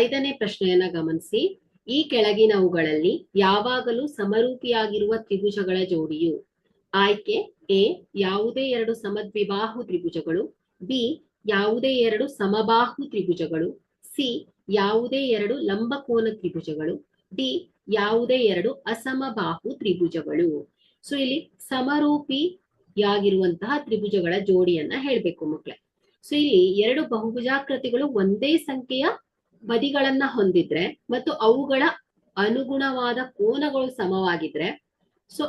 ಐದನೇ ಪ್ರಶ್ನೆಯನ್ನ ಗಮನಿಸಿ. ಈ ಕೆಳಗಿನವುಗಳಲ್ಲಿ ಯಾವಾಗಲೂ ಸಮರೂಪಿಯಾಗಿರುವ ತ್ರಿಭುಜಗಳ ಜೋಡಿಯು? ಆಯ್ಕೆ ಎ, ಯಾವುದೇ ಎರಡು ಸಮದ್ವಿಬಾಹು ತ್ರಿಭುಜಗಳು. ಬಿ, ಯಾವುದೇ ಎರಡು ಸಮಬಾಹು ತ್ರಿಭುಜಗಳು. ಸಿ, ಯಾವುದೇ ಎರಡು ಲಂಬಕೋನ ತ್ರಿಭುಜಗಳು. ಡಿ, ಯಾವುದೇ ಎರಡು ಅಸಮಬಾಹು ತ್ರಿಭುಜಗಳು. ಸೊ ಇಲ್ಲಿ ಸಮರೂಪಿಯಾಗಿರುವಂತಹ ತ್ರಿಭುಜಗಳ ಜೋಡಿಯನ್ನ ಹೇಳ್ಬೇಕು ಮಕ್ಕಳೇ. ಸೊ ಇಲ್ಲಿ ಎರಡು ಬಹುಭುಜಾಕೃತಿಗಳು ಒಂದೇ ಸಂಖ್ಯೆಯ ಬದಿಗಳನ್ನ ಹೊಂದಿದ್ರೆ ಮತ್ತು ಅವುಗಳ ಅನುಗುಣವಾದ ಕೋನಗಳು ಸಮವಾಗಿದ್ರೆ, ಸೊ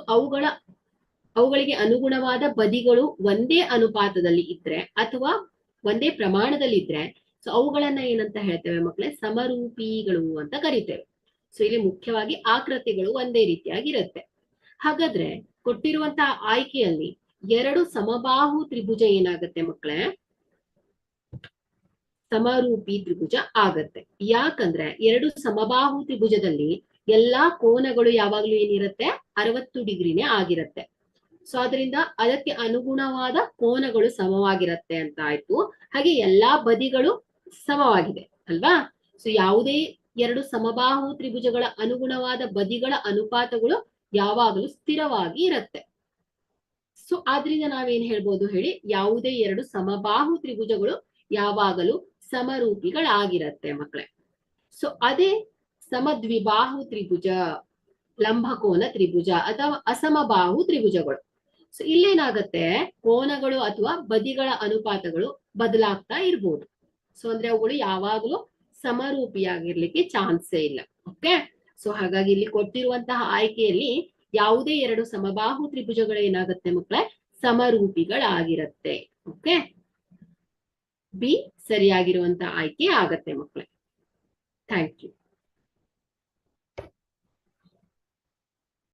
ಅವುಗಳಿಗೆ ಅನುಗುಣವಾದ ಬದಿಗಳು ಒಂದೇ ಅನುಪಾತದಲ್ಲಿ ಇದ್ರೆ ಅಥವಾ ಒಂದೇ ಪ್ರಮಾಣದಲ್ಲಿ ಇದ್ರೆ, ಸೊ ಅವುಗಳನ್ನ ಏನಂತ ಹೇಳ್ತೇವೆ ಮಕ್ಕಳೇ? ಸಮರೂಪಿಗಳು ಅಂತ ಕರಿತೇವೆ. ಸೊ ಇಲ್ಲಿ ಮುಖ್ಯವಾಗಿ ಆಕೃತಿಗಳು ಒಂದೇ ರೀತಿಯಾಗಿರುತ್ತೆ. ಹಾಗಾದ್ರೆ ಕೊಟ್ಟಿರುವಂತಹ ಆಯ್ಕೆಯಲ್ಲಿ ಎರಡು ಸಮಬಾಹು ತ್ರಿಭುಜ ಏನಾಗುತ್ತೆ ಮಕ್ಕಳೇ? ಸಮರೂಪಿ ತ್ರಿಭುಜ ಆಗತ್ತೆ. ಯಾಕಂದ್ರೆ ಎರಡು ಸಮಬಾಹು ತ್ರಿಭುಜದಲ್ಲಿ ಎಲ್ಲಾ ಕೋನಗಳು ಯಾವಾಗ್ಲೂ ಏನಿರುತ್ತೆ? 60 ಡಿಗ್ರಿನೇ ಆಗಿರುತ್ತೆ. ಸೊ ಅದರಿಂದ ಅದಕ್ಕೆ ಅನುಗುಣವಾದ ಕೋನಗಳು ಸಮವಾಗಿರುತ್ತೆ ಅಂತ ಆಯ್ತು. ಹಾಗೆ ಎಲ್ಲಾ ಬದಿಗಳು ಸಮವಾಗಿದೆ ಅಲ್ವಾ? ಸೊ ಯಾವುದೇ ಎರಡು ಸಮಬಾಹು ತ್ರಿಭುಜಗಳ ಅನುಗುಣವಾದ ಬದಿಗಳ ಅನುಪಾತಗಳು ಯಾವಾಗಲೂ ಸ್ಥಿರವಾಗಿ ಇರುತ್ತೆ. ಸೊ ಆದ್ರಿಂದ ನಾವೇನ್ ಹೇಳ್ಬೋದು ಹೇಳಿ? ಯಾವುದೇ ಎರಡು ಸಮಬಾಹು ತ್ರಿಭುಜಗಳು ಯಾವಾಗಲೂ ಸಮರೂಪಿಗಳಾಗಿರತ್ತೆ ಮಕ್ಕಳೇ. ಸೊ ಅದೇ ಸಮದ್ವಿಬಾಹು ತ್ರಿಭುಜ, ಲಂಬಕೋನ ತ್ರಿಭುಜ ಅಥವಾ ಅಸಮಬಾಹು ತ್ರಿಭುಜಗಳು, ಸೊ ಇಲ್ಲೇನಾಗತ್ತೆ? ಕೋನಗಳು ಅಥವಾ ಬದಿಗಳ ಅನುಪಾತಗಳು ಬದಲಾಗ್ತಾ ಇರ್ಬೋದು. ಸೊ ಅಂದ್ರೆ ಅವುಗಳು ಯಾವಾಗಲೂ ಸಮರೂಪಿಯಾಗಿರ್ಲಿಕ್ಕೆ ಚಾನ್ಸೇ ಇಲ್ಲ. ಓಕೆ. ಸೊ ಹಾಗಾಗಿ ಇಲ್ಲಿ ಕೊಟ್ಟಿರುವಂತಹ ಆಯ್ಕೆಯಲ್ಲಿ ಯಾವುದೇ ಎರಡು ಸಮಬಾಹು ತ್ರಿಭುಜಗಳು ಏನಾಗುತ್ತೆ ಮಕ್ಕಳೇ? ಸಮರೂಪಿಗಳಾಗಿರತ್ತೆ. ಓಕೆ. ಬಿ ಸರಿಯಾಗಿರುವಂತಹ ಆಯ್ಕೆ ಆಗತ್ತೆ ಮಕ್ಕಳೇ.